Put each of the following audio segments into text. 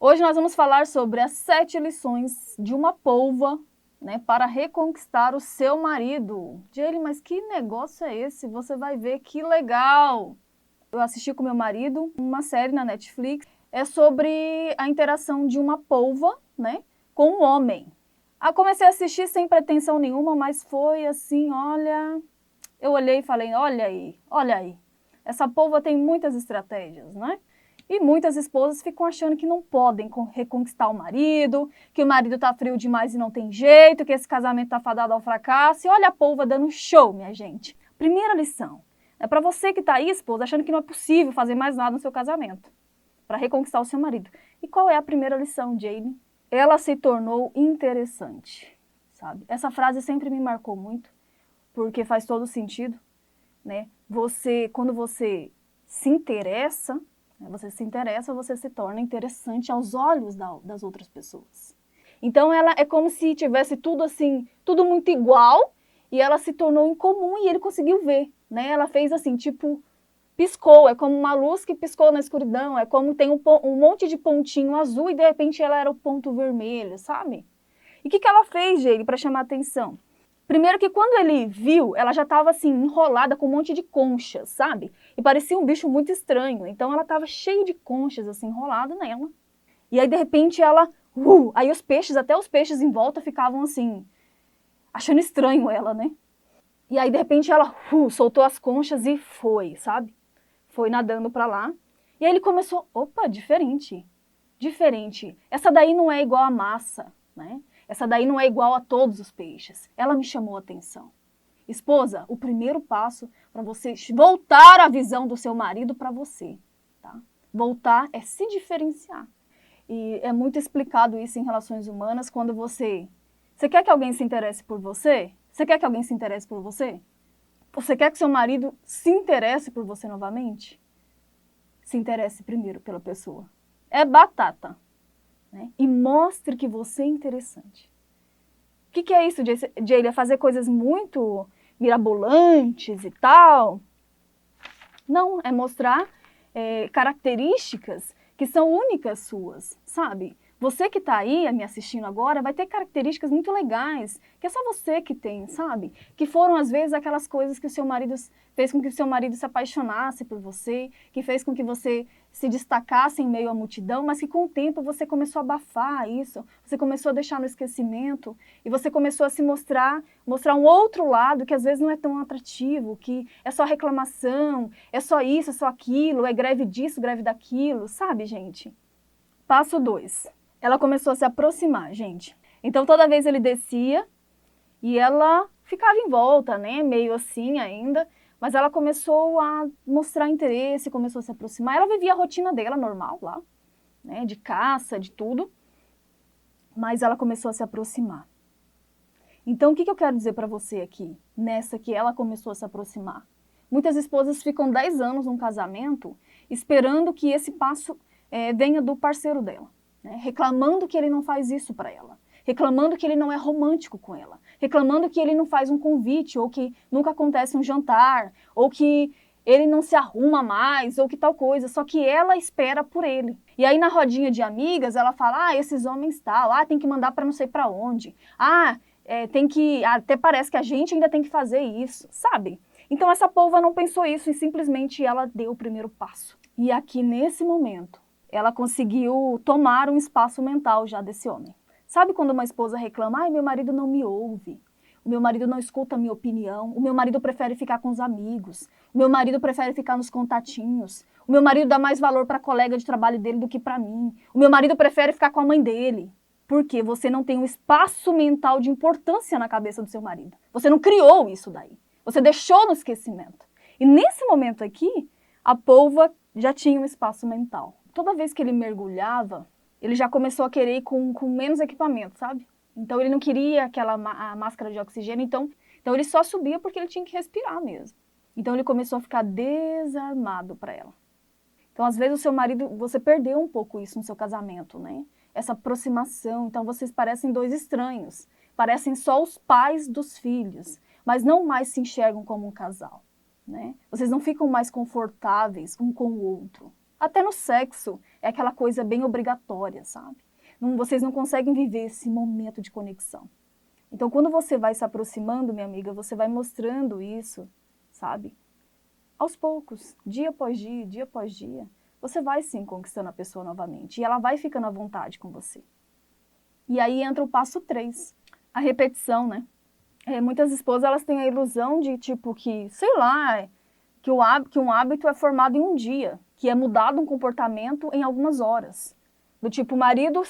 Hoje nós vamos falar sobre as 7 lições de uma polva, né, para reconquistar o seu marido. Jaylee, mas que negócio é esse? Você vai ver, que legal! Eu assisti com meu marido uma série na Netflix, é sobre a interação de uma polva, né, com um homem. Eu comecei a assistir sem pretensão nenhuma, mas foi assim, olha... Eu olhei e falei, olha aí. Essa polva tem muitas estratégias, né? E muitas esposas ficam achando que não podem reconquistar o marido, que o marido tá frio demais e não tem jeito, que esse casamento tá fadado ao fracasso. E olha a polva dando show, minha gente. Primeira lição, é para você que tá aí, esposa, achando que não é possível fazer mais nada no seu casamento, para reconquistar o seu marido. E qual é a primeira lição, Jaylee? Ela se tornou interessante, sabe? Essa frase sempre me marcou muito, porque faz todo sentido, né? Quando você se interessa, você se torna interessante aos olhos das outras pessoas. Então ela é como se tivesse tudo assim, tudo muito igual, e ela se tornou incomum e ele conseguiu ver, né? Ela fez assim, tipo, piscou, é como uma luz que piscou na escuridão, é como tem um monte de pontinho azul e de repente ela era o ponto vermelho, sabe? E o que ela fez, Jaylee, para chamar a atenção? Primeiro que quando ele viu, ela já estava assim, enrolada com um monte de conchas, sabe? E parecia um bicho muito estranho. Então ela estava cheia de conchas, assim, enrolada nela. E aí, de repente, ela... aí os peixes, até os peixes em volta ficavam assim, achando estranho ela, né? E aí, de repente, ela soltou as conchas e foi, sabe? Foi nadando pra lá. E aí ele começou, opa, diferente. Diferente. Essa daí não é igual a massa, né? Essa daí não é igual a todos os peixes. Ela me chamou a atenção. Esposa, o primeiro passo para você voltar a visão do seu marido para você, tá? Voltar é se diferenciar. E é muito explicado isso em relações humanas quando você quer que alguém se interesse por você? Você quer que alguém se interesse por você? Você quer que seu marido se interesse por você novamente? Se interesse primeiro pela pessoa. É batata. Né? E mostre que você é interessante. O que é isso, Jaylee? É fazer coisas muito mirabolantes e tal? Não, é mostrar características que são únicas suas, sabe? Você que está aí me assistindo agora vai ter características muito legais, que é só você que tem, sabe? Que foram, às vezes, aquelas coisas que o seu marido fez com que o seu marido se apaixonasse por você, que fez com que você se destacasse em meio à multidão, mas que com o tempo você começou a abafar isso, você começou a deixar no esquecimento e você começou a se mostrar um outro lado que às vezes não é tão atrativo, que é só reclamação, é só isso, é só aquilo, é greve disso, greve daquilo, sabe, gente? Passo 2. Ela começou a se aproximar, gente. Então toda vez ele descia e ela ficava em volta, né, meio assim ainda, mas ela começou a mostrar interesse, começou a se aproximar. Ela vivia a rotina dela normal lá, né, de caça, de tudo, mas ela começou a se aproximar. Então o que eu quero dizer para você aqui, nessa que ela começou a se aproximar? Muitas esposas ficam 10 anos num casamento esperando que esse passo venha do parceiro dela, né, reclamando que ele não faz isso para ela, reclamando que ele não é romântico com ela, reclamando que ele não faz um convite, ou que nunca acontece um jantar, ou que ele não se arruma mais, ou que tal coisa, só que ela espera por ele. E aí na rodinha de amigas ela fala, esses homens tal, tem que mandar para não sei para onde, tem que, até parece que a gente ainda tem que fazer isso, sabe? Então essa polva não pensou isso e simplesmente ela deu o primeiro passo. E aqui nesse momento, ela conseguiu tomar um espaço mental já desse homem. Sabe quando uma esposa reclama, meu marido não me ouve, o meu marido não escuta a minha opinião, o meu marido prefere ficar com os amigos, o meu marido prefere ficar nos contatinhos, o meu marido dá mais valor para a colega de trabalho dele do que para mim, o meu marido prefere ficar com a mãe dele. Porque você não tem um espaço mental de importância na cabeça do seu marido. Você não criou isso daí. Você deixou no esquecimento. E nesse momento aqui, a polva já tinha um espaço mental. Toda vez que ele mergulhava, ele já começou a querer ir com menos equipamento, sabe? Então ele não queria a máscara de oxigênio, então ele só subia porque ele tinha que respirar mesmo. Então ele começou a ficar desarmado para ela. Então às vezes o seu marido, você perdeu um pouco isso no seu casamento, né? Essa aproximação, então vocês parecem dois estranhos, parecem só os pais dos filhos, mas não mais se enxergam como um casal, né? Vocês não ficam mais confortáveis um com o outro. Até no sexo, é aquela coisa bem obrigatória, sabe? Vocês não conseguem viver esse momento de conexão. Então, quando você vai se aproximando, minha amiga, você vai mostrando isso, sabe? Aos poucos, dia após dia, você vai sim conquistando a pessoa novamente. E ela vai ficando à vontade com você. E aí entra o passo 3, a repetição, né? Muitas esposas, elas têm a ilusão de, tipo, que, sei lá, que um hábito é formado em um dia, que é mudado um comportamento em algumas horas. Do tipo, o marido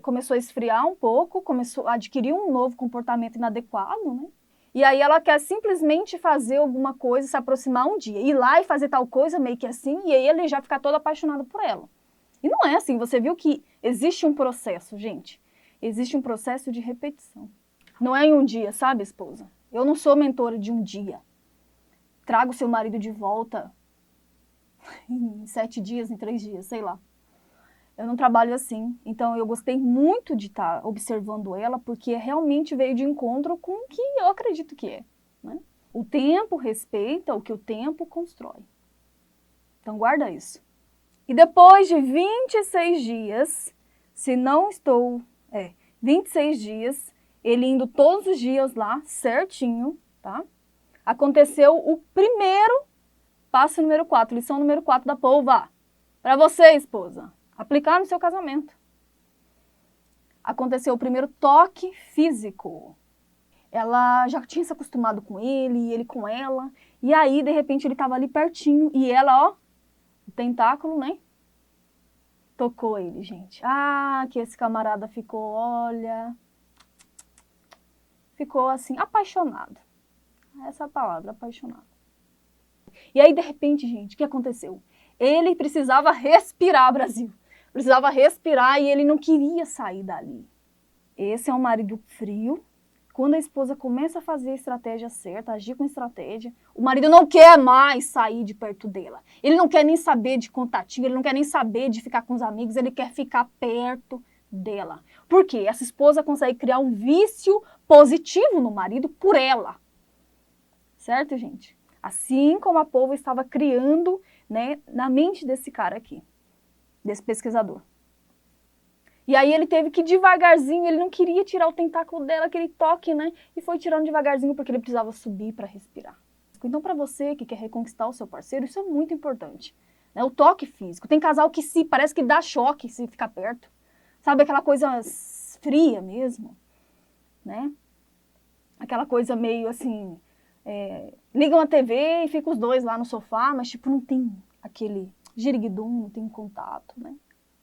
começou a esfriar um pouco, começou a adquirir um novo comportamento inadequado, né? E aí ela quer simplesmente fazer alguma coisa, se aproximar um dia, ir lá e fazer tal coisa, meio que assim, e aí ele já fica todo apaixonado por ela. E não é assim, você viu que existe um processo, gente. Existe um processo de repetição. Não é em um dia, sabe, esposa? Eu não sou mentora de um dia. Traga o seu marido de volta em 7 dias, em 3 dias, sei lá. Eu não trabalho assim. Então, eu gostei muito de estar observando ela, porque realmente veio de encontro com o que eu acredito que é, né? O tempo respeita o que o tempo constrói. Então, guarda isso. E depois de 26 dias, se não estou... 26 dias, ele indo todos os dias lá, certinho, tá? Aconteceu o primeiro passo número 4, lição número 4 da polva. Para você, esposa, aplicar no seu casamento. Aconteceu o primeiro toque físico. Ela já tinha se acostumado com ele com ela. E aí, de repente, ele estava ali pertinho. E ela, ó, o tentáculo, né? Tocou ele, gente. Ah, que esse camarada ficou, olha... Ficou assim, apaixonado. Essa é a palavra, apaixonado. E aí, de repente, gente, o que aconteceu? Ele precisava respirar, Brasil. Precisava respirar e ele não queria sair dali. Esse é um marido frio. Quando a esposa começa a fazer a estratégia certa, agir com estratégia, o marido não quer mais sair de perto dela. Ele não quer nem saber de contatinho, ele não quer nem saber de ficar com os amigos, ele quer ficar perto dela. Por quê? Essa esposa consegue criar um vício positivo no marido por ela. Certo, gente? Assim como a polva estava criando, né, na mente desse cara aqui, desse pesquisador. E aí ele teve que devagarzinho, ele não queria tirar o tentáculo dela, aquele toque, né? E foi tirando devagarzinho porque ele precisava subir para respirar. Então, para você que quer reconquistar o seu parceiro, isso é muito importante. Né? O toque físico. Tem casal que parece que dá choque se ficar perto. Sabe, aquela coisa fria mesmo, né? Aquela coisa meio assim... ligam a TV e ficam os dois lá no sofá, mas tipo, não tem aquele giriguidum, não tem contato, né?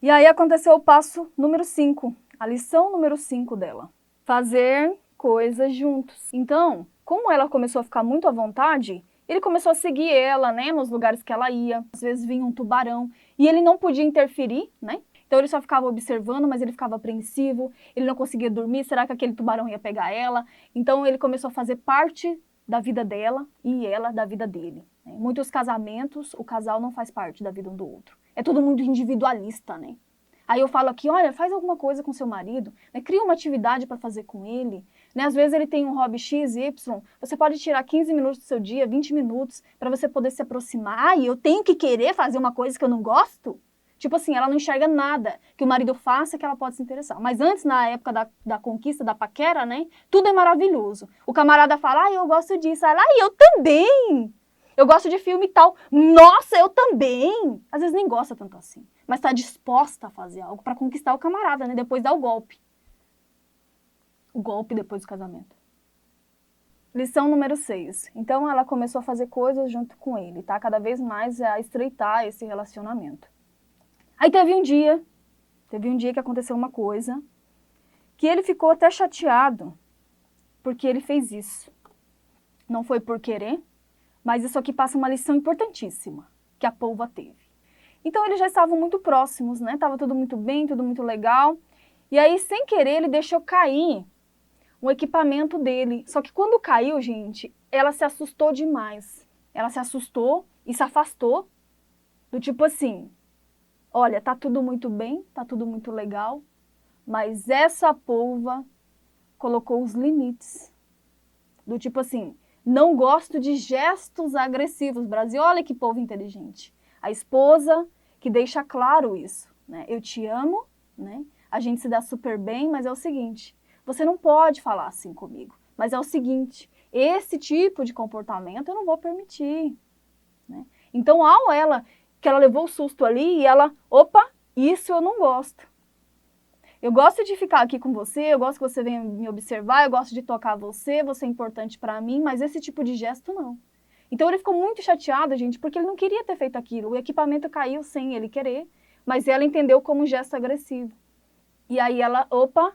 E aí aconteceu o passo número 5, a lição número 5 dela. Fazer coisas juntos. Então, como ela começou a ficar muito à vontade, ele começou a seguir ela, né, nos lugares que ela ia. Às vezes vinha um tubarão e ele não podia interferir, né? Então ele só ficava observando, mas ele ficava apreensivo, ele não conseguia dormir, será que aquele tubarão ia pegar ela? Então ele começou a fazer parte da vida dela e ela da vida dele. Em muitos casamentos, o casal não faz parte da vida um do outro. É todo mundo individualista, né? Aí eu falo aqui, olha, faz alguma coisa com seu marido, né? Cria uma atividade para fazer com ele. Né? Às vezes ele tem um hobby X, Y, você pode tirar 15 minutos do seu dia, 20 minutos, para você poder se aproximar. E eu tenho que querer fazer uma coisa que eu não gosto? Tipo assim, ela não enxerga nada que o marido faça que ela pode se interessar. Mas antes, na época da conquista, da paquera, né? Tudo é maravilhoso. O camarada fala, eu gosto disso. Ela, eu também. Eu gosto de filme e tal. Nossa, eu também. Às vezes nem gosta tanto assim. Mas está disposta a fazer algo para conquistar o camarada, né? Depois dá o golpe. O golpe depois do casamento. Lição número 6. Então ela começou a fazer coisas junto com ele, tá? Cada vez mais a estreitar esse relacionamento. Aí teve um dia que aconteceu uma coisa, que ele ficou até chateado, porque ele fez isso. Não foi por querer, mas isso aqui passa uma lição importantíssima, que a polva teve. Então eles já estavam muito próximos, né? Tava tudo muito bem, tudo muito legal. E aí, sem querer, ele deixou cair um equipamento dele. Só que quando caiu, gente, ela se assustou demais. Ela se assustou e se afastou, do tipo assim... Olha, tá tudo muito bem, tá tudo muito legal, mas essa polva colocou os limites. Do tipo assim, não gosto de gestos agressivos. Brasil, olha que povo inteligente. A esposa que deixa claro isso, né? Eu te amo, né? A gente se dá super bem, mas é o seguinte, você não pode falar assim comigo. Mas é o seguinte, esse tipo de comportamento eu não vou permitir, né? Então, que ela levou o susto ali e ela, opa, isso eu não gosto. Eu gosto de ficar aqui com você, eu gosto que você venha me observar, eu gosto de tocar você é importante pra mim, mas esse tipo de gesto não. Então ele ficou muito chateado, gente, porque ele não queria ter feito aquilo. O equipamento caiu sem ele querer, mas ela entendeu como um gesto agressivo. E aí ela, opa,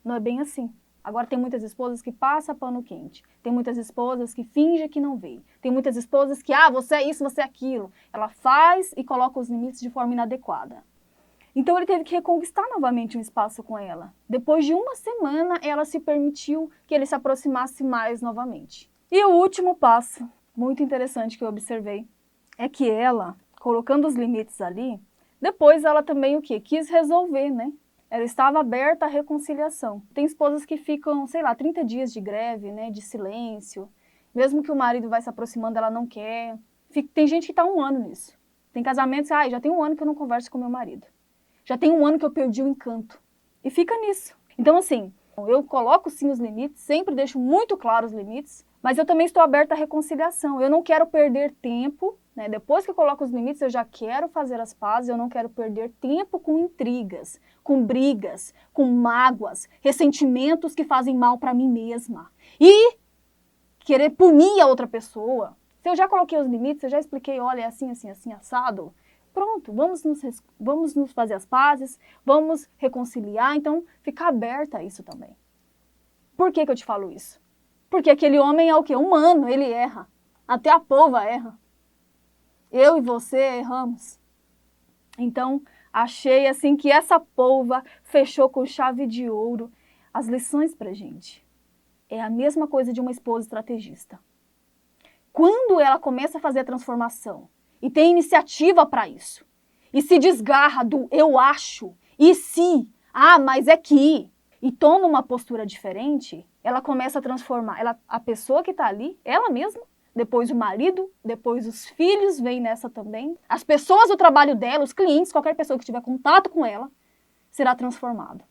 não é bem assim. Agora tem muitas esposas que passam pano quente. Tem muitas esposas que fingem que não vê. Tem muitas esposas que, você é isso, você é aquilo. Ela faz e coloca os limites de forma inadequada. Então ele teve que reconquistar novamente um espaço com ela. Depois de uma semana, ela se permitiu que ele se aproximasse mais novamente. E o último passo, muito interessante que eu observei, é que ela, colocando os limites ali, depois ela também o quê? Quis resolver, né? Ela estava aberta à reconciliação. Tem esposas que ficam, sei lá, 30 dias de greve, né, de silêncio. Mesmo que o marido vai se aproximando, ela não quer. Tem gente que está 1 ano nisso. Tem casamentos, já tem 1 ano que eu não converso com meu marido. Já tem 1 ano que eu perdi o encanto. E fica nisso. Então, assim, eu coloco sim os limites, sempre deixo muito claros os limites, mas eu também estou aberta à reconciliação. Eu não quero perder tempo, né? Depois que eu coloco os limites, eu já quero fazer as pazes, eu não quero perder tempo com intrigas, com brigas, com mágoas, ressentimentos que fazem mal para mim mesma. E querer punir a outra pessoa. Se eu já coloquei os limites, eu já expliquei, olha, é assim, assim, assim, assado, pronto, vamos nos fazer as pazes, vamos reconciliar, então fica aberta a isso também. Por que eu te falo isso? Porque aquele homem é o quê? Humano, ele erra. Até a polva erra. Eu e você erramos. Então, achei assim que essa polva fechou com chave de ouro as lições pra gente. É a mesma coisa de uma esposa estrategista. Quando ela começa a fazer a transformação e tem iniciativa para isso, e se desgarra do eu acho, e se, mas é que, e toma uma postura diferente, ela começa a transformar a pessoa que está ali, ela mesma, depois o marido, depois os filhos vêm nessa também, as pessoas do trabalho dela, os clientes, qualquer pessoa que tiver contato com ela, será transformado.